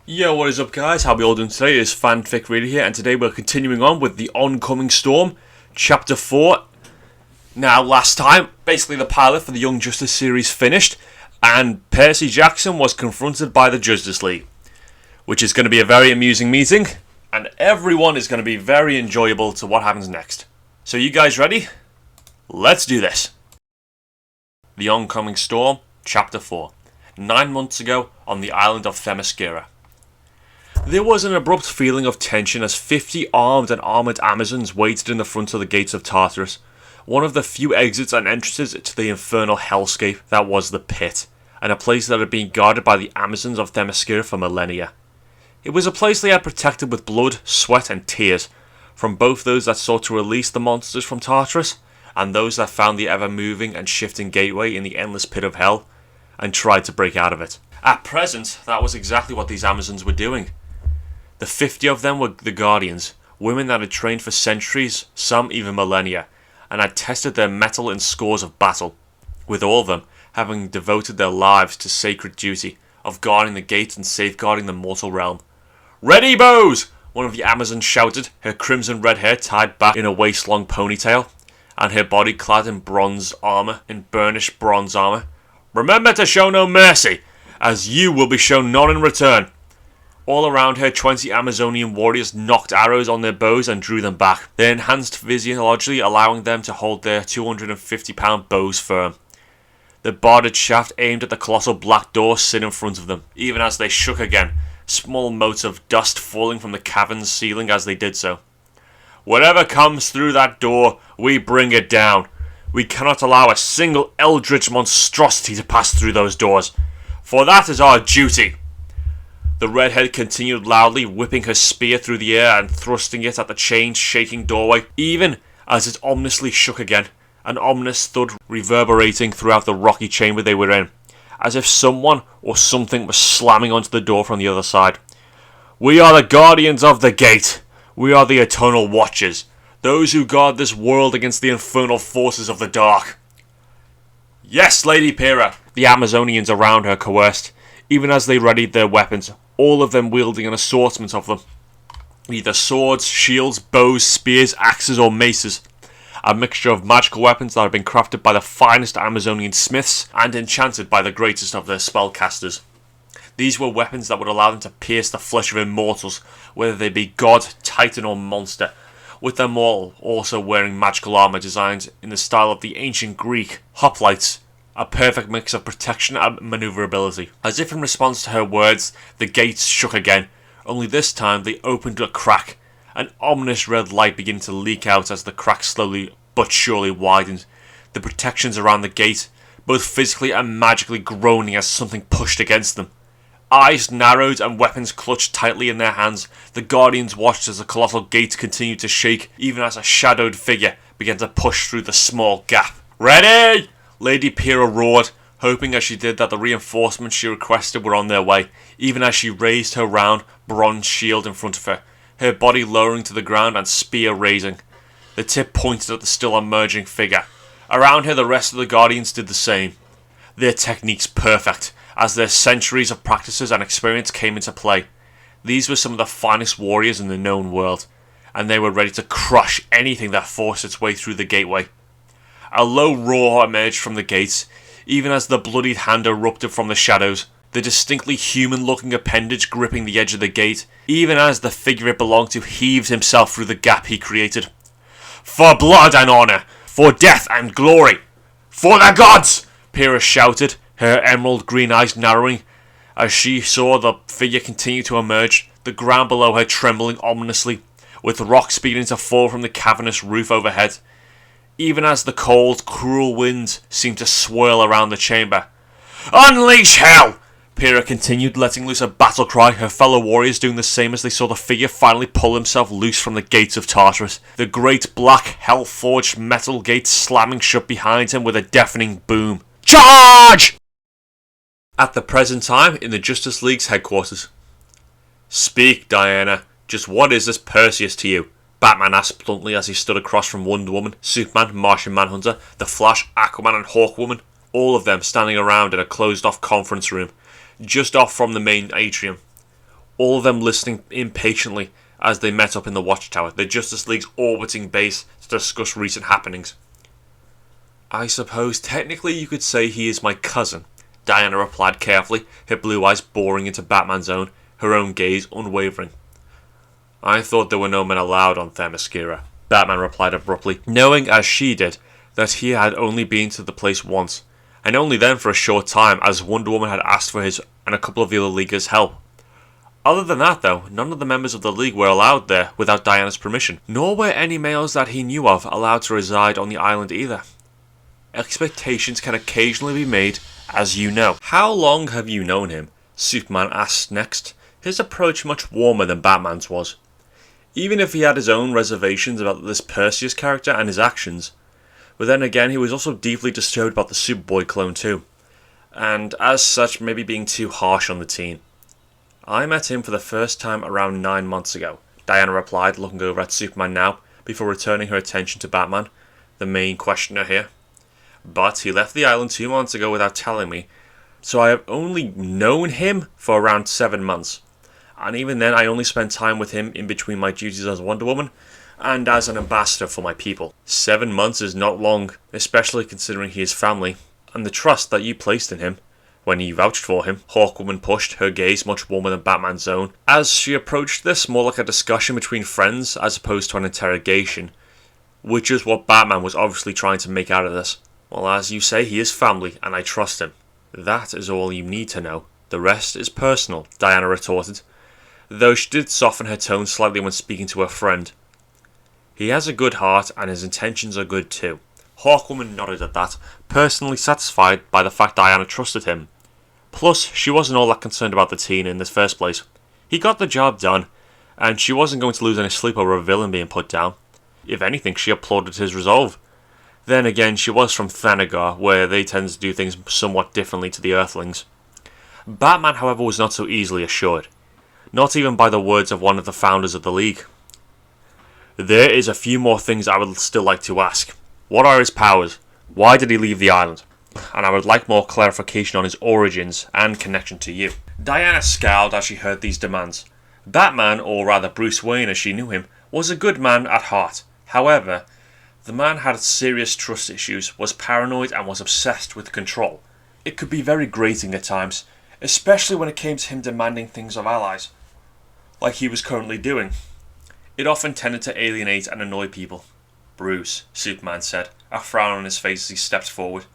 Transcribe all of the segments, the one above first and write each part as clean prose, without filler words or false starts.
Yo, what is up guys, how are we all doing today? It's FanFic Radio here, and today we're continuing on with the Oncoming Storm, Chapter 4. Now, last time, basically the pilot for the Young Justice series finished, and Percy Jackson was confronted by the Justice League, which is going to be a very amusing meeting, and everyone is going to be very enjoyable to what happens next. So you guys ready? Let's do this. The Oncoming Storm, Chapter 4. 9 months ago, on the island of Themyscira. There was an abrupt feeling of tension as 50 armed and armoured Amazons waited in the front of the gates of Tartarus, one of the few exits and entrances to the infernal hellscape that was the pit, and a place that had been guarded by the Amazons of Themyscira for millennia. It was a place they had protected with blood, sweat and tears, from both those that sought to release the monsters from Tartarus, and those that found the ever-moving and shifting gateway in the endless pit of hell, and tried to break out of it. At present, that was exactly what these Amazons were doing. The 50 of them were the Guardians, women that had trained for centuries, some even millennia, and had tested their mettle in scores of battle, with all of them having devoted their lives to sacred duty of guarding the gate and safeguarding the mortal realm. "Ready, bows!" one of the Amazons shouted, her crimson red hair tied back in a waist-long ponytail, and her body clad in burnished bronze armour. "Remember to show no mercy, as you will be shown none in return." All around her, 20 Amazonian warriors knocked arrows on their bows and drew them back, their enhanced physiology allowing them to hold their 250-pound bows firm. The barded shaft aimed at the colossal black door sit in front of them, even as they shook again, small motes of dust falling from the cavern's ceiling as they did so. "Whatever comes through that door, we bring it down. We cannot allow a single eldritch monstrosity to pass through those doors, for that is our duty." The redhead continued loudly, whipping her spear through the air and thrusting it at the chain-shaking doorway, even as it ominously shook again, an ominous thud reverberating throughout the rocky chamber they were in, as if someone or something was slamming onto the door from the other side. "We are the guardians of the gate. We are the eternal watchers, those who guard this world against the infernal forces of the dark." "Yes, Lady Pyrrha," the Amazonians around her coerced, even as they readied their weapons, all of them wielding an assortment of them. Either swords, shields, bows, spears, axes or maces. A mixture of magical weapons that had been crafted by the finest Amazonian smiths and enchanted by the greatest of their spellcasters. These were weapons that would allow them to pierce the flesh of immortals, whether they be god, titan or monster, with them all also wearing magical armour designed in the style of the ancient Greek hoplites, a perfect mix of protection and manoeuvrability. As if in response to her words, the gates shook again, only this time they opened a crack, an ominous red light beginning to leak out as the crack slowly but surely widened, the protections around the gate, both physically and magically groaning as something pushed against them. Eyes narrowed and weapons clutched tightly in their hands, the Guardians watched as the colossal gate continued to shake, even as a shadowed figure began to push through the small gap. "Ready!" Lady Pyrrha roared, hoping as she did that the reinforcements she requested were on their way, even as she raised her round, bronze shield in front of her, her body lowering to the ground and spear raising. The tip pointed at the still emerging figure. Around her, the rest of the Guardians did the same. Their techniques perfect, as their centuries of practices and experience came into play. These were some of the finest warriors in the known world, and they were ready to crush anything that forced its way through the gateway. A low roar emerged from the gates, even as the bloodied hand erupted from the shadows, the distinctly human-looking appendage gripping the edge of the gate, even as the figure it belonged to heaved himself through the gap he created. "For blood and honour! For death and glory! For the gods!" Pyrrha shouted, her emerald green eyes narrowing, as she saw the figure continue to emerge, the ground below her trembling ominously, with rocks beginning to fall from the cavernous roof overhead, even as the cold, cruel wind seemed to swirl around the chamber. "Unleash hell!" Pyrrha continued, letting loose a battle cry, her fellow warriors doing the same as they saw the figure finally pull himself loose from the gates of Tartarus, the great black hell-forged metal gate slamming shut behind him with a deafening boom. "Charge!" At the present time, in the Justice League's headquarters. "Speak, Diana. Just what is this Perseus to you?" Batman asked bluntly as he stood across from Wonder Woman, Superman, Martian Manhunter, The Flash, Aquaman and Hawkwoman, all of them standing around in a closed-off conference room, just off from the main atrium. all of them listening impatiently as they met up in the watchtower, the Justice League's orbiting base, to discuss recent happenings. "I suppose technically you could say he is my cousin," Diana replied carefully, her blue eyes boring into Batman's own, her own gaze unwavering. "I thought there were no men allowed on Themyscira," Batman replied abruptly, knowing as she did that he had only been to the place once, and only then for a short time, as Wonder Woman had asked for his and a couple of the other Leaguers' help. Other than that though, none of the members of the League were allowed there without Diana's permission, nor were any males that he knew of allowed to reside on the island either. Expectations can occasionally be made, as you know. "How long have you known him?" Superman asked next, his approach much warmer than Batman's was. Even if he had his own reservations about this Perseus character and his actions, but then again he was also deeply disturbed about the Superboy clone too, and as such maybe being too harsh on the teen. "I met him for the first time around 9 months ago," Diana replied, looking over at Superman now, before returning her attention to Batman, the main questioner here. "But he left the island 2 months ago without telling me, so I have only known him for around 7 months. And even then I only spent time with him in between my duties as Wonder Woman and as an ambassador for my people. 7 months is not long, especially considering he is family, and the trust that you placed in him when you vouched for him." Hawkwoman pushed, her gaze much warmer than Batman's own, as she approached this more like a discussion between friends as opposed to an interrogation, which is what Batman was obviously trying to make out of this. "Well, as you say, he is family, and I trust him. That is all you need to know. The rest is personal," Diana retorted, though she did soften her tone slightly when speaking to her friend. "He has a good heart, and his intentions are good too." Hawkwoman nodded at that, personally satisfied by the fact Diana trusted him. Plus, she wasn't all that concerned about the teen in the first place. He got the job done, and she wasn't going to lose any sleep over a villain being put down. If anything, she applauded his resolve. Then again, she was from Thanagar, where they tend to do things somewhat differently to the Earthlings. Batman, however, was not so easily assured. Not even by the words of one of the founders of the League. "There is a few more things I would still like to ask. What are his powers? Why did he leave the island? And I would like more clarification on his origins and connection to you." Diana scowled as she heard these demands. Batman, or rather Bruce Wayne as she knew him, was a good man at heart. However, the man had serious trust issues, was paranoid and was obsessed with control. It could be very grating at times, especially when it came to him demanding things of allies, like he was currently doing. It often tended to alienate and annoy people. "Bruce," Superman said, a frown on his face as he stepped forward.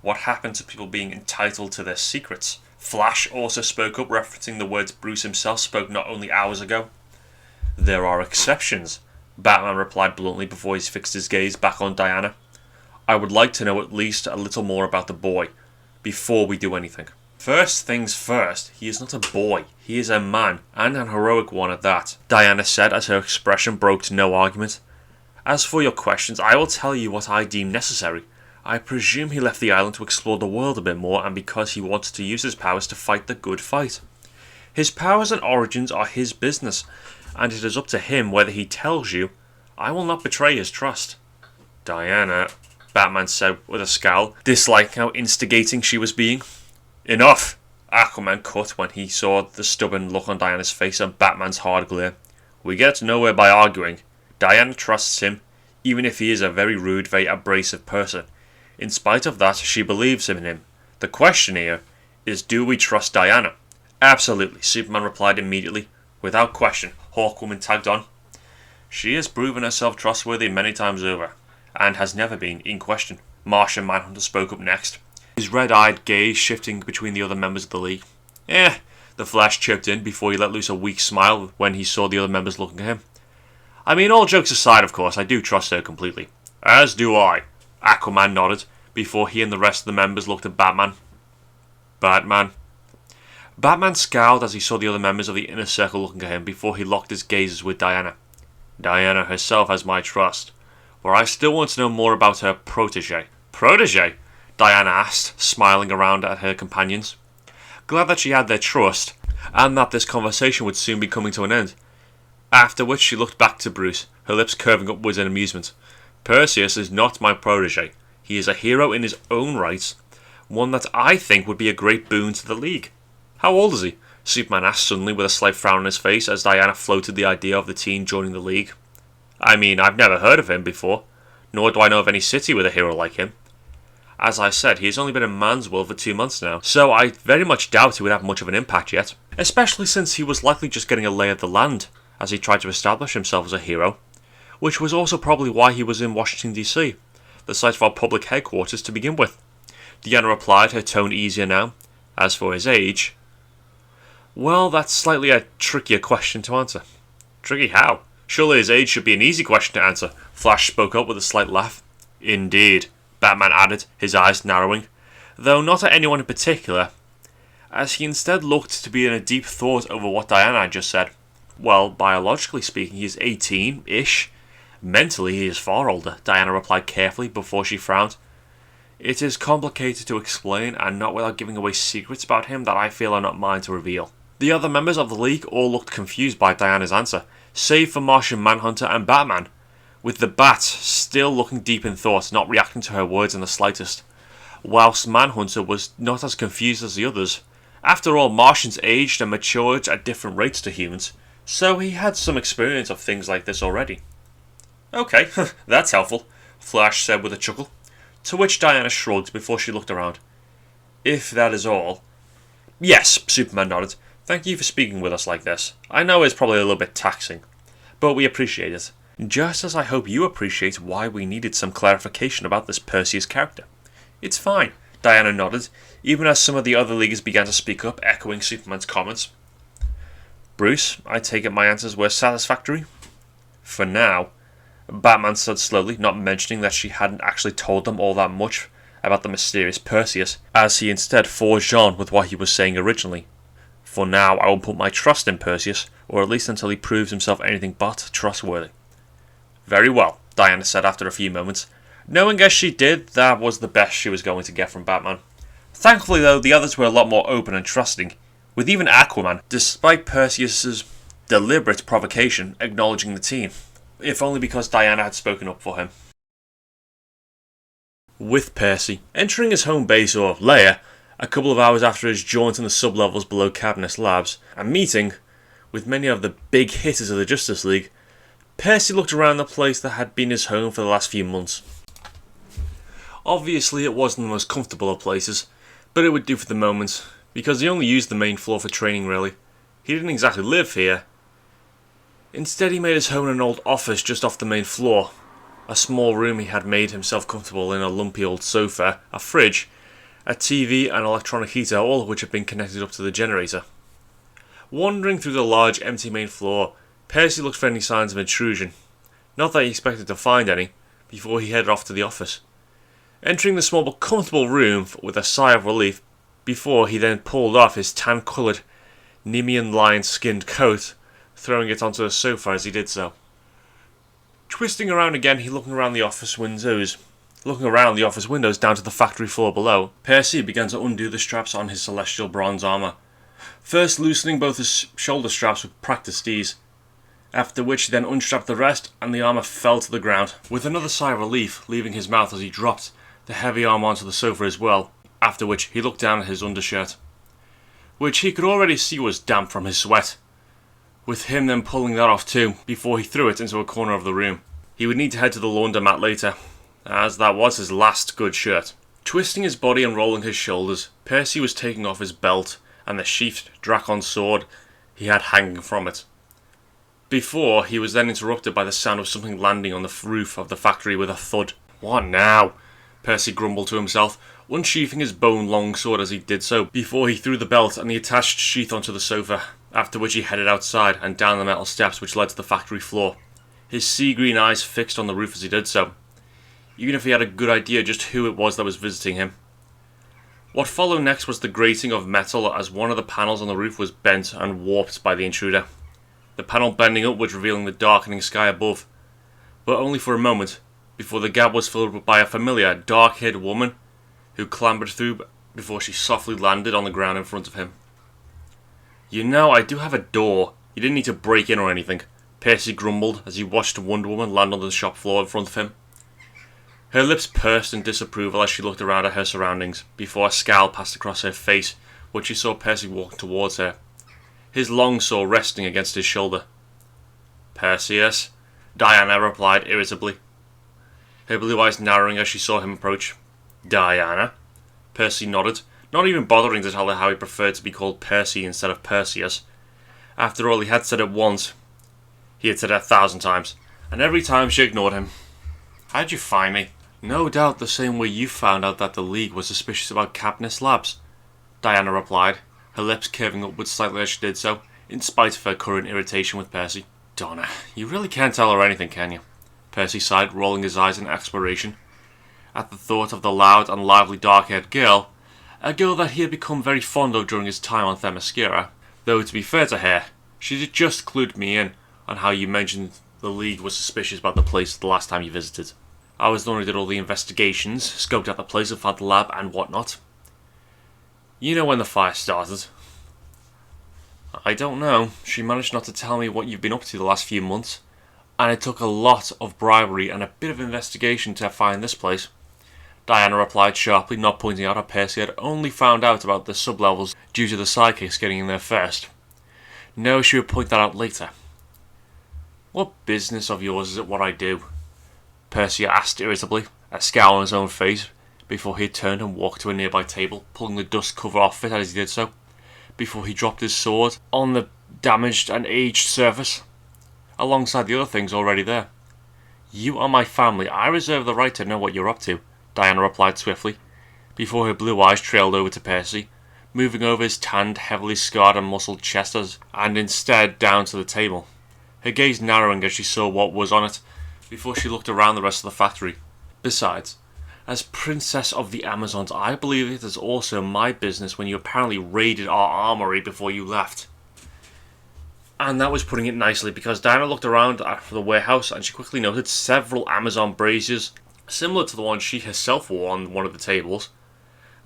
"What happened to people being entitled to their secrets?" Flash also spoke up, referencing the words Bruce himself spoke not only hours ago. "There are exceptions," Batman replied bluntly before he fixed his gaze back on Diana. "I would like to know at least a little more about the boy, before we do anything." "First things first, he is not a boy, he is a man, and an heroic one at that," Diana said as her expression broke to no argument. "As for your questions, I will tell you what I deem necessary. I presume he left the island to explore the world a bit more, and because he wanted to use his powers to fight the good fight. His powers and origins are his business, and it is up to him whether he tells you. I will not betray his trust." "Diana," Batman said with a scowl, disliking how instigating she was being. "Enough!" Aquaman cut when he saw the stubborn look on Diana's face and Batman's hard glare. "We get nowhere by arguing. Diana trusts him, even if he is a very rude, very abrasive person. In spite of that, she believes in him. The question here is, do we trust Diana?" "Absolutely," Superman replied immediately. "Without question," Hawkwoman tagged on. "She has proven herself trustworthy many times over, and has never been in question." Martian Manhunter spoke up next, his red-eyed gaze shifting between the other members of the League. The Flash chirped in before he let loose a weak smile when he saw the other members looking at him. "I mean, all jokes aside, of course, I do trust her completely." "As do I," Aquaman nodded, before he and the rest of the members looked at Batman. "Batman?" Batman scowled as he saw the other members of the inner circle looking at him before he locked his gazes with Diana. "Diana herself has my trust, but I still want to know more about her protege." "Protege?" Diana asked, smiling around at her companions, glad that she had their trust, and that this conversation would soon be coming to an end. After which she looked back to Bruce, her lips curving upwards in amusement. "Perseus is not my protege. He is a hero in his own right, one that I think would be a great boon to the League." "How old is he?" Superman asked suddenly with a slight frown on his face as Diana floated the idea of the teen joining the League. I mean, I've never heard of him before, nor do I know of any city with a hero like him. As I said, he's only been in man's world for 2 months now, so I very much doubt he would have much of an impact yet, especially since he was likely just getting a lay of the land as he tried to establish himself as a hero, which was also probably why he was in Washington DC, the site of our public headquarters to begin with. Diana replied, her tone easier now. As for his age, well, that's slightly a trickier question to answer. Tricky how? Surely his age should be an easy question to answer. Flash spoke up with a slight laugh. Indeed, Batman added, his eyes narrowing, though not at anyone in particular, as he instead looked to be in a deep thought over what Diana had just said. Well, biologically speaking, he is 18-ish. Mentally, he is far older, Diana replied carefully before she frowned. It is complicated to explain, and not without giving away secrets about him that I feel are not mine to reveal. The other members of the League all looked confused by Diana's answer, save for Martian Manhunter and Batman, with the Bat still looking deep in thought, not reacting to her words in the slightest, whilst Manhunter was not as confused as the others. After all, Martians aged and matured at different rates to humans, so he had some experience of things like this already. Okay, that's helpful, Flash said with a chuckle, to which Diana shrugged before she looked around. If that is all. Yes, Superman nodded. Thank you for speaking with us like this. I know it's probably a little bit taxing, but we appreciate it. Just as I hope you appreciate why we needed some clarification about this Percy's character. It's fine, Diana nodded, even as some of the other leaguers began to speak up, echoing Superman's comments. Bruce, I take it my answers were satisfactory? For now. Batman said slowly, not mentioning that she hadn't actually told them all that much about the mysterious Perseus, as he instead forged on with what he was saying originally. For now, I will put my trust in Perseus, or at least until he proves himself anything but trustworthy. Very well, Diana said after a few moments. Knowing as she did, that was the best she was going to get from Batman. Thankfully, though, the others were a lot more open and trusting, with even Aquaman, despite Perseus's deliberate provocation, acknowledging the team, if only because Diana had spoken up for him. With Percy entering his home base, or lair, a couple of hours after his jaunt in the sublevels below Cadmus Labs, and meeting with many of the big hitters of the Justice League, Percy looked around the place that had been his home for the last few months. Obviously it wasn't the most comfortable of places, but it would do for the moment, because he only used the main floor for training really. He didn't exactly live here. Instead he made his home in an old office just off the main floor, a small room he had made himself comfortable in, a lumpy old sofa, a fridge, a TV and electronic heater, all of which had been connected up to the generator. Wandering through the large empty main floor, Percy looked for any signs of intrusion, not that he expected to find any, before he headed off to the office. Entering the small but comfortable room with a sigh of relief, before he then pulled off his tan-coloured Nemean lion-skinned coat, throwing it onto the sofa as he did so. Twisting around again, he looked around the office windows. Looking around the office windows down to the factory floor below, Percy began to undo the straps on his celestial bronze armour, first loosening both his shoulder straps with practiced ease, after which he then unstrapped the rest and the armour fell to the ground, with another sigh of relief leaving his mouth as he dropped the heavy armour onto the sofa as well, after which he looked down at his undershirt, which he could already see was damp from his sweat, with him then pulling that off too, before he threw it into a corner of the room. He would need to head to the laundromat later, as that was his last good shirt. Twisting his body and rolling his shoulders, Percy was taking off his belt and the sheathed Dracon sword he had hanging from it. Before, he was then interrupted by the sound of something landing on the roof of the factory with a thud. What now? Percy grumbled to himself, unsheathing his bone-long sword as he did so, before he threw the belt and the attached sheath onto the sofa, after which he headed outside and down the metal steps which led to the factory floor, his sea-green eyes fixed on the roof as he did so, even if he had a good idea just who it was that was visiting him. What followed next was the grating of metal as one of the panels on the roof was bent and warped by the intruder, the panel bending upwards revealing the darkening sky above, but only for a moment, before the gap was filled by a familiar, dark-haired woman who clambered through before she softly landed on the ground in front of him. You know, I do have a door. You didn't need to break in or anything, Percy grumbled as he watched Wonder Woman land on the shop floor in front of him. Her lips pursed in disapproval as she looked around at her surroundings, before a scowl passed across her face when she saw Percy walking towards her. his long sword resting against his shoulder. "Perseus," Diana replied irritably, her blue eyes narrowing as she saw him approach. "Diana?" Percy nodded, not even bothering to tell her how he preferred to be called Percy instead of Perseus. After all, he had said it once. He had said it 1,000 times, and every time she ignored him. "How'd you find me?" "No doubt the same way you found out that the League was suspicious about Cadmus Labs," Diana replied, her lips curving upwards slightly as she did so, in spite of her current irritation with Percy. "Donna, you really can't tell her anything, can you?" Percy sighed, rolling his eyes in expiration at the thought of the loud and lively dark-haired girl, a girl that he had become very fond of during his time on Themyscira. Though, to be fair to her, she had just clued me in on how you mentioned the League was suspicious about the place the last time you visited. I was the one who did all the investigations, scoped out the place and found the lab and whatnot. You know when the fire started? "I don't know. She managed not to tell me what you've been up to the last few months, and it took a lot of bribery and a bit of investigation to find this place," Diana replied sharply, not pointing out how Percy had only found out about the sublevels due to the sidekicks getting in there first. No, she would point that out later. "What business of yours is it what I do?" Percy asked irritably, a scowl on his own face, before he turned and walked to a nearby table, pulling the dust cover off it as he did so, before he dropped his sword on the damaged and aged surface, alongside the other things already there. "You are my family. I reserve the right to know what you're up to," Diana replied swiftly, before her blue eyes trailed over to Percy, moving over his tanned, heavily scarred and muscled chest and instead down to the table, her gaze narrowing as she saw what was on it, before she looked around the rest of the factory. "Besides, as Princess of the Amazons, I believe it is also my business when you apparently raided our armory before you left." And that was putting it nicely, because Diana looked around for the warehouse and she quickly noted several Amazon braziers, similar to the one she herself wore on one of the tables,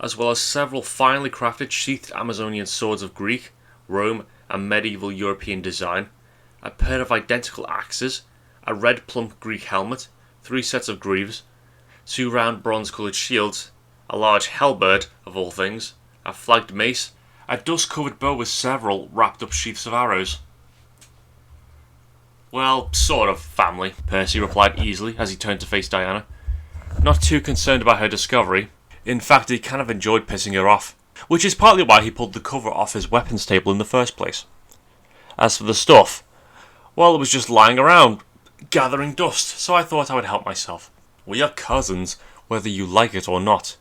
as well as several finely crafted sheathed Amazonian swords of Greek, Rome, and medieval European design, a pair of identical axes, a red plump Greek helmet, 3 sets of greaves, 2 round bronze-coloured shields, a large halberd, of all things, a flagged mace, a dust-covered bow with several wrapped-up sheaths of arrows. "Well, sort of, family," Percy replied easily as he turned to face Diana, not too concerned about her discovery. In fact, he kind of enjoyed pissing her off, which is partly why he pulled the cover off his weapons table in the first place. As for the stuff, well, it was just lying around, gathering dust, so I thought I would help myself. We are cousins, whether you like it or not.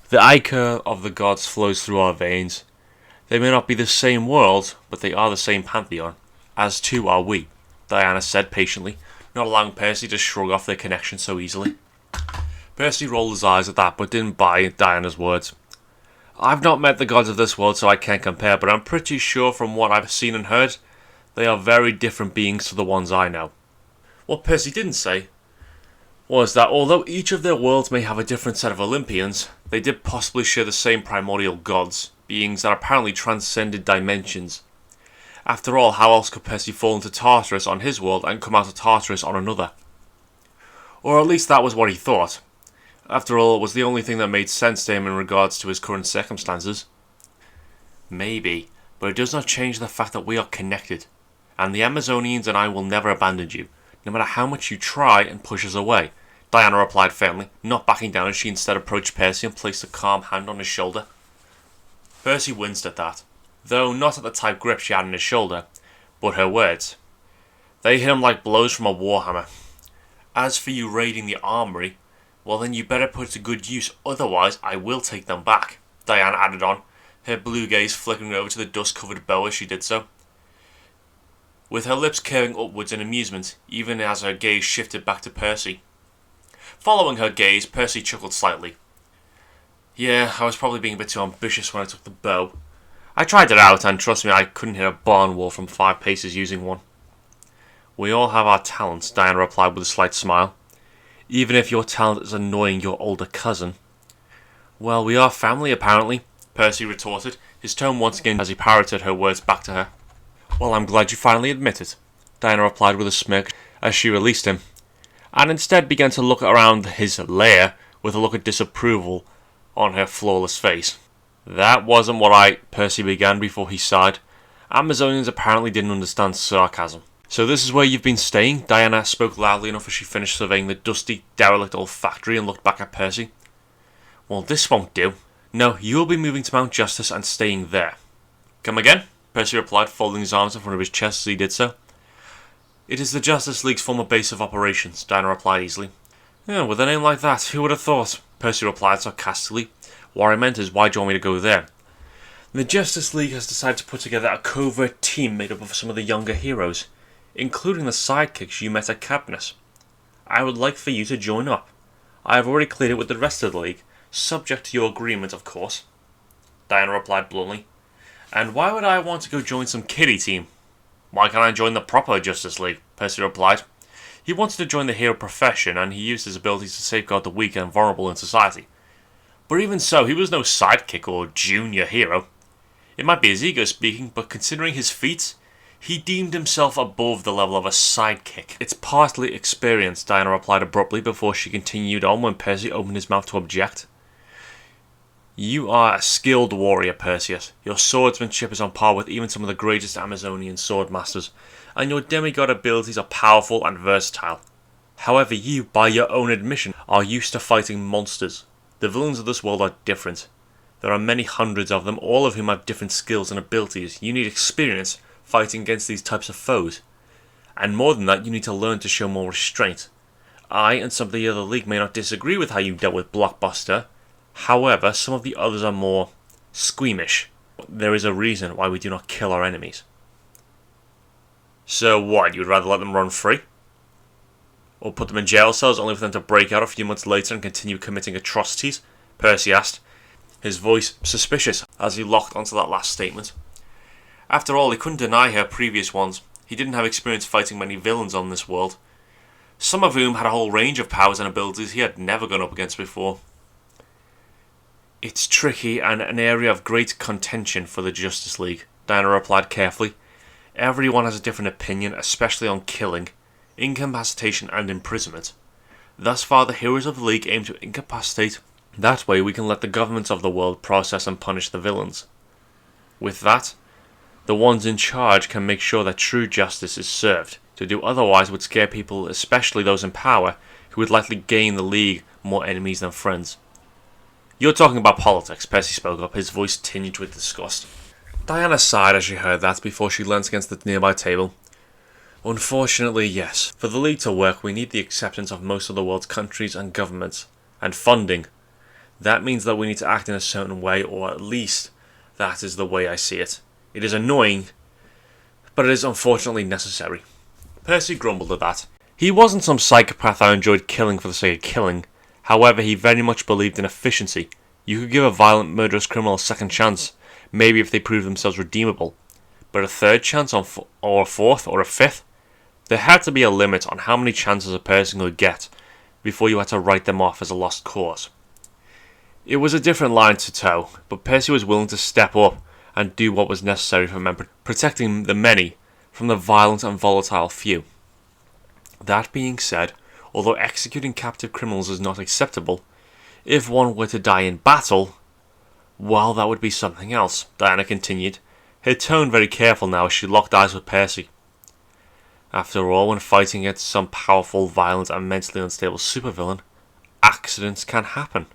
The ichor of the gods flows through our veins. They may not be the same world, but they are the same pantheon. As too are we, Diana said patiently, not allowing Percy to shrug off their connection so easily. Percy rolled his eyes at that, but didn't buy Diana's words. "I've not met the gods of this world, so I can't compare, but I'm pretty sure from what I've seen and heard, they are very different beings to the ones I know." What Percy didn't say was that although each of their worlds may have a different set of Olympians, they did possibly share the same primordial gods, beings that apparently transcended dimensions. After all, how else could Percy fall into Tartarus on his world and come out of Tartarus on another? Or at least that was what he thought. After all, it was the only thing that made sense to him in regards to his current circumstances. Maybe, but it does not change the fact that we are connected, and the Amazonians and I will never abandon you, no matter how much you try and push us away, Diana replied firmly, not backing down as she instead approached Percy and placed a calm hand on his shoulder. Percy winced at that, though not at the tight grip she had on his shoulder, but her words. They hit him like blows from a warhammer. "As for you raiding the armory, well then you better put it to good use, otherwise I will take them back," Diana added on, her blue gaze flickering over to the dust-covered bow as she did so, with her lips curving upwards in amusement, even as her gaze shifted back to Percy. Following her gaze, Percy chuckled slightly. "Yeah, I was probably being a bit too ambitious when I took the bow. I tried it out, and trust me, I couldn't hit a barn wall from 5 paces using one." "We all have our talents," Diana replied with a slight smile. "Even if your talent is annoying your older cousin." "Well, we are family, apparently," Percy retorted, his tone once again as he parroted her words back to her. "Well, I'm glad you finally admit it," Diana replied with a smirk as she released him, and instead began to look around his lair with a look of disapproval on her flawless face. "That wasn't what Percy began before he sighed, Amazonians apparently didn't understand sarcasm. "So this is where you've been staying?" Diana spoke loudly enough as she finished surveying the dusty, derelict old factory and looked back at Percy. "Well, this won't do. No, you will be moving to Mount Justice and staying there." "Come again?" Percy replied, folding his arms in front of his chest as he did so. "It is the Justice League's former base of operations," Diana replied easily. "Yeah, with a name like that, who would have thought?" Percy replied sarcastically. "What I meant is, why do you want me to go there?" "The Justice League has decided to put together a covert team made up of some of the younger heroes, including the sidekicks you met at Cadmus. I would like for you to join up. I have already cleared it with the rest of the League, subject to your agreement, of course," Diana replied bluntly. "And why would I want to go join some kiddie team?" "Why can't I join the proper Justice League?" Percy replied. He wanted to join the hero profession, and he used his abilities to safeguard the weak and vulnerable in society. But even so, he was no sidekick or junior hero. It might be his ego speaking, but considering his feats, he deemed himself above the level of a sidekick. "It's partly experience," Diana replied abruptly before she continued on when Percy opened his mouth to object. "You are a skilled warrior, Perseus. Your swordsmanship is on par with even some of the greatest Amazonian swordmasters, and your demigod abilities are powerful and versatile. However, you, by your own admission, are used to fighting monsters. The villains of this world are different. There are many hundreds of them, all of whom have different skills and abilities. You need experience fighting against these types of foes. And more than that, you need to learn to show more restraint. I and some of the other League may not disagree with how you dealt with Blockbuster. However, some of the others are more squeamish. There is a reason why we do not kill our enemies." "So what, you'd rather let them run free? Or put them in jail cells only for them to break out a few months later and continue committing atrocities?" Percy asked, his voice suspicious as he locked onto that last statement. After all, he couldn't deny her previous ones. He didn't have experience fighting many villains on this world, some of whom had a whole range of powers and abilities he had never gone up against before. "It's tricky and an area of great contention for the Justice League," Diana replied carefully. "Everyone has a different opinion, especially on killing, incapacitation and imprisonment. Thus far, the heroes of the League aim to incapacitate. That way we can let the governments of the world process and punish the villains. With that, the ones in charge can make sure that true justice is served. To do otherwise would scare people, especially those in power, who would likely gain the League more enemies than friends." "You're talking about politics," Percy spoke up, his voice tinged with disgust. Diana sighed as she heard that before she leant against the nearby table. "Unfortunately, yes. For the League to work, we need the acceptance of most of the world's countries and governments, and funding. That means that we need to act in a certain way, or at least that is the way I see it. It is annoying, but it is unfortunately necessary." Percy grumbled at that. He wasn't some psychopath who enjoyed killing for the sake of killing. However, he very much believed in efficiency. You could give a violent, murderous criminal a second chance, maybe if they prove themselves redeemable. But a third chance or a fourth, or a fifth? There had to be a limit on how many chances a person could get before you had to write them off as a lost cause. It was a different line to toe, but Percy was willing to step up and do what was necessary for men, protecting the many from the violent and volatile few. That being said, although executing captive criminals is not acceptable, if one were to die in battle, well, that would be something else, Diana continued, her tone very careful now as she locked eyes with Percy. After all, when fighting against some powerful, violent and mentally unstable supervillain, accidents can happen.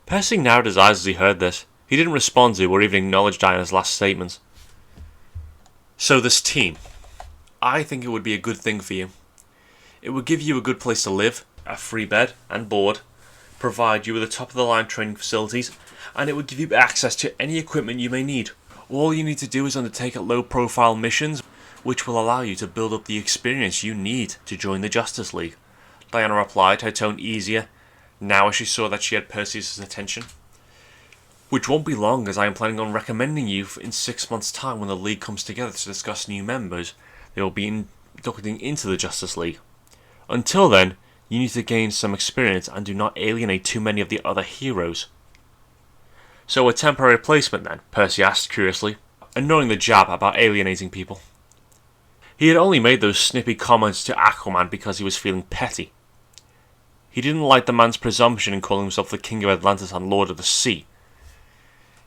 Percy narrowed his eyes as he heard this. He didn't respond to or even acknowledge Diana's last statement. "So this team, I think it would be a good thing for you. It would give you a good place to live, a free bed and board, provide you with the top-of-the-line training facilities, and it would give you access to any equipment you may need. All you need to do is undertake low-profile missions, which will allow you to build up the experience you need to join the Justice League," Diana replied, her tone easier, now as she saw that she had Perseus' attention. "Which won't be long, as I am planning on recommending you in 6 months' time when the League comes together to discuss new members they will be inducting into the Justice League. Until then, you need to gain some experience and do not alienate too many of the other heroes." "So a temporary placement then?" Percy asked curiously, ignoring the jab about alienating people. He had only made those snippy comments to Aquaman because he was feeling petty. He didn't like the man's presumption in calling himself the King of Atlantis and Lord of the Sea.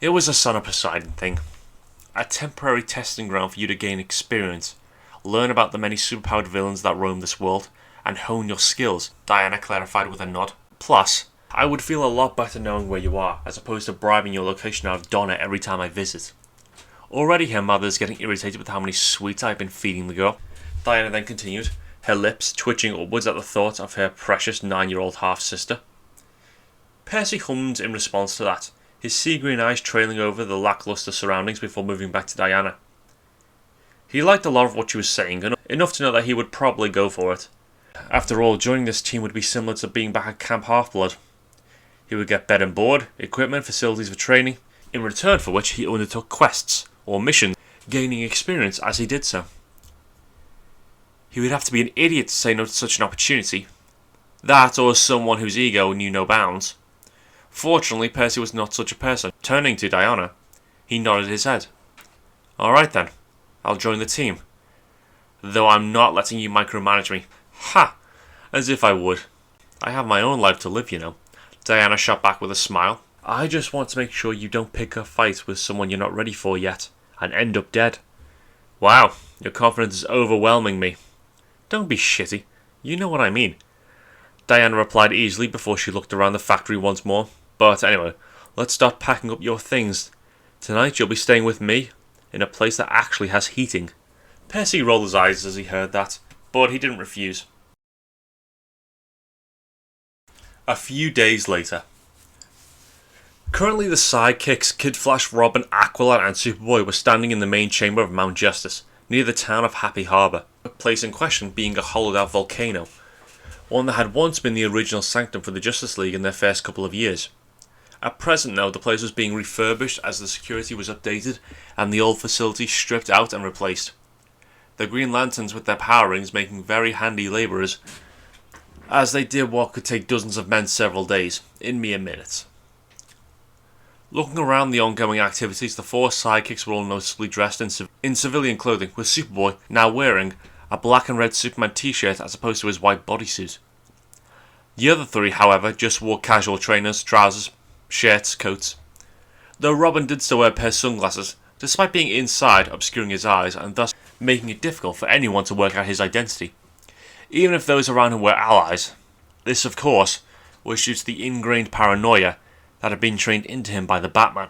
It was a Son of Poseidon thing. a temporary testing ground for you to gain experience, learn about the many superpowered villains that roam this world, and hone your skills, Diana clarified with a nod. Plus, I would feel a lot better knowing where you are, as opposed to bribing your location out of Donna every time I visit. Already her mother is getting irritated with how many sweets I've been feeding the girl. Diana then continued, her lips twitching upwards at the thought of her precious 9-year-old half-sister. Percy hummed in response to that, his sea-green eyes trailing over the lackluster surroundings before moving back to Diana. He liked a lot of what she was saying, enough to know that he would probably go for it. After all, joining this team would be similar to being back at Camp Half-Blood. He would get bed and board, equipment, facilities for training, in return for which he undertook quests, or missions, gaining experience as he did so. He would have to be an idiot to say no to such an opportunity. That, or someone whose ego knew no bounds. Fortunately, Percy was not such a person. Turning to Diana, he nodded his head. Alright then, I'll join the team. Though I'm not letting you micromanage me. Ha! As if I would. I have my own life to live, you know. Diana shot back with a smile. I just want to make sure you don't pick a fight with someone you're not ready for yet, and end up dead. Wow, your confidence is overwhelming me. Don't be shitty. You know what I mean. Diana replied easily before she looked around the factory once more. But anyway, let's start packing up your things. Tonight you'll be staying with me, in a place that actually has heating. Percy rolled his eyes as he heard that, but he didn't refuse. A few days later. Currently the sidekicks Kid Flash, Robin, Aqualad and Superboy were standing in the main chamber of Mount Justice, near the town of Happy Harbour, the place in question being a hollowed out volcano, one that had once been the original sanctum for the Justice League in their first couple of years. At present though, the place was being refurbished as the security was updated and the old facility stripped out and replaced. The Green Lanterns with their power rings making very handy labourers, as they did what could take dozens of men several days, in mere minutes. Looking around the ongoing activities, the four sidekicks were all noticeably dressed in civilian clothing, with Superboy now wearing a black and red Superman t-shirt as opposed to his white bodysuit. The other three, however, just wore casual trainers, trousers, shirts, coats. Though Robin did still wear a pair of sunglasses, despite being inside, obscuring his eyes, and thus making it difficult for anyone to work out his identity. Even if those around him were allies. This, of course, was due to the ingrained paranoia that had been trained into him by the Batman.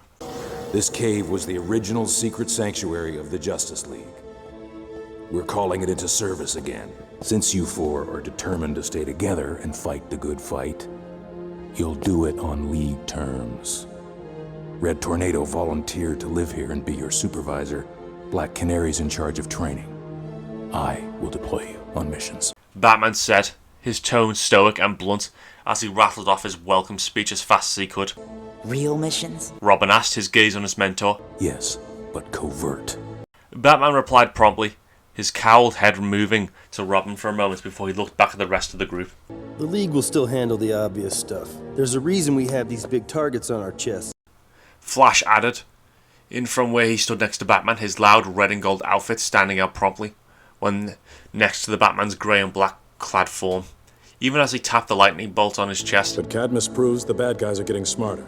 This cave was the original secret sanctuary of the Justice League. We're calling it into service again. Since you four are determined to stay together and fight the good fight, you'll do it on League terms. Red Tornado volunteered to live here and be your supervisor. Black Canary's in charge of training. I will deploy you on missions. Batman said, his tone stoic and blunt, as he rattled off his welcome speech as fast as he could. Real missions? Robin asked, his gaze on his mentor. Yes, but covert. Batman replied promptly, his cowled head moving to Robin for a moment before he looked back at the rest of the group. The League will still handle the obvious stuff. There's a reason we have these big targets on our chests. Flash added, in from where he stood next to Batman, his loud red and gold outfit standing out promptly, when next to the Batman's grey and black clad form, even as he tapped the lightning bolt on his chest. But Cadmus proves the bad guys are getting smarter.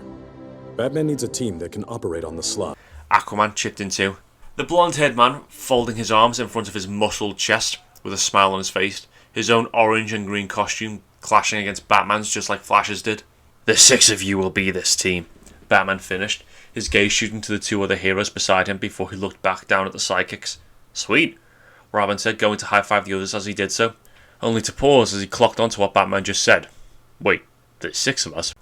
Batman needs a team that can operate on the slot. Aquaman chipped in too. The blonde-haired man folding his arms in front of his muscled chest with a smile on his face, his own orange and green costume clashing against Batman's just like Flash's did. The 6 of you will be this team, Batman finished, his gaze shooting to the 2 other heroes beside him before he looked back down at the sidekicks. Sweet, Robin said, going to high-five the others as he did so, only to pause as he clocked onto what Batman just said. Wait, there's 6 of us?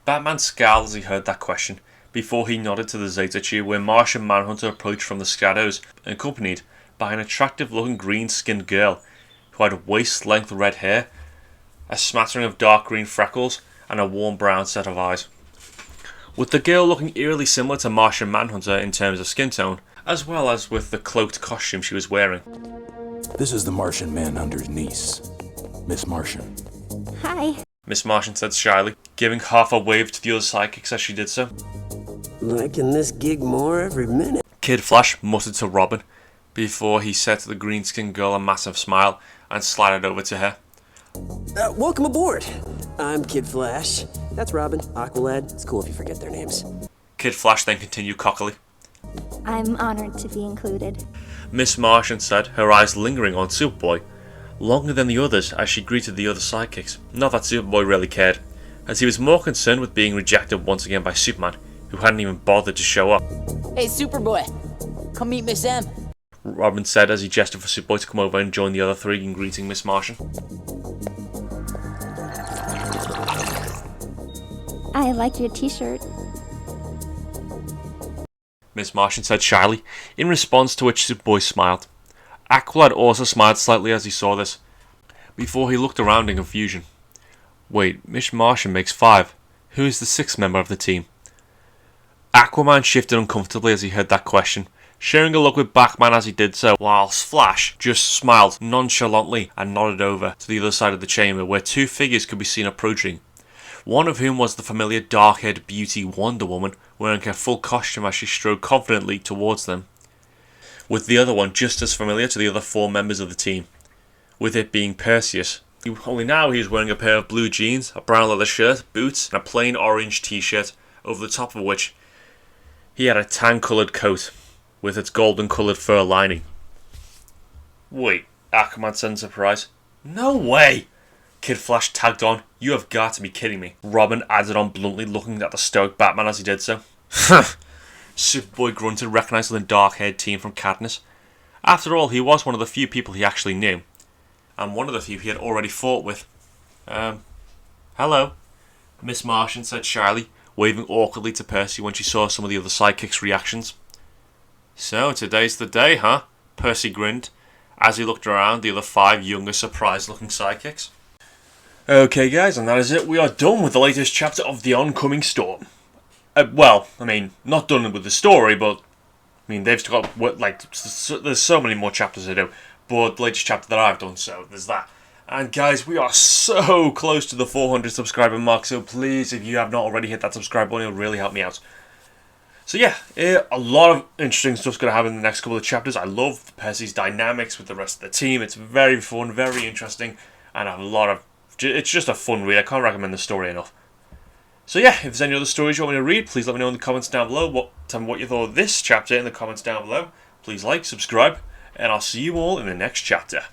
Batman scowled as he heard that question, before he nodded to the Zeta Tube where Martian Manhunter approached from the shadows, accompanied by an attractive-looking green-skinned girl who had waist-length red hair, a smattering of dark green freckles, and a warm brown set of eyes. With the girl looking eerily similar to Martian Manhunter in terms of skin tone, as well as with the cloaked costume she was wearing. This is the Martian Manhunter's niece, Miss Martian. Hi. Miss Martian said shyly, giving half a wave to the other sidekicks as she did so. Liking this gig more every minute. Kid Flash muttered to Robin, before he said to the green-skinned girl a massive smile and slided over to her. Welcome aboard. I'm Kid Flash. That's Robin, Aqualad. It's cool if you forget their names. Kid Flash then continued cockily. I'm honored to be included. Miss Martian said, her eyes lingering on Superboy, longer than the others as she greeted the other sidekicks. Not that Superboy really cared, as he was more concerned with being rejected once again by Superman, who hadn't even bothered to show up. Hey, Superboy, come meet Miss M. Robin said as he gestured for Superboy to come over and join the other three in greeting Miss Martian. I like your t-shirt. Miss Martian said shyly, in response to which Superboy smiled. Aqualad also smiled slightly as he saw this, before he looked around in confusion. Wait, Miss Martian makes 5. Who is the 6th member of the team? Aquaman shifted uncomfortably as he heard that question, sharing a look with Batman as he did so, whilst Flash just smiled nonchalantly and nodded over to the other side of the chamber where 2 figures could be seen approaching. One of whom was the familiar dark-haired beauty Wonder Woman, wearing her full costume as she strode confidently towards them, with the other one just as familiar to the other 4 members of the team, with it being Perseus. Only now he was wearing a pair of blue jeans, a brown leather shirt, boots, and a plain orange t-shirt, over the top of which he had a tan-coloured coat, with its golden-coloured fur lining. Wait, Aquaman said in surprise. No way! Kid Flash tagged on. You have got to be kidding me. Robin added on bluntly, looking at the stoic Batman as he did so. Superboy grunted, recognising the dark-haired teen from Katniss. After all, he was one of the few people he actually knew, and one of the few he had already fought with. Hello, Miss Martian said shyly, waving awkwardly to Percy when she saw some of the other sidekicks' reactions. So, today's the day, huh? Percy grinned, as he looked around the other 5 younger, surprised-looking sidekicks. Okay guys, and that is it. We are done with the latest chapter of the Oncoming Storm. Well, I mean, not done with the story, but I mean, they've still got, there's so many more chapters to do, but the latest chapter that I've done, so there's that. And guys, we are so close to the 400 subscriber mark, so please, if you have not already hit that subscribe button, it'll really help me out. So yeah, a lot of interesting stuff's going to happen in the next couple of chapters. I love Percy's dynamics with the rest of the team. It's very fun, very interesting, and a lot of... It's just a fun read. I can't recommend the story enough. So yeah, if there's any other stories you want me to read, please let me know in the comments down below. Tell me what you thought of this chapter in the comments down below. Please like, subscribe, and I'll see you all in the next chapter.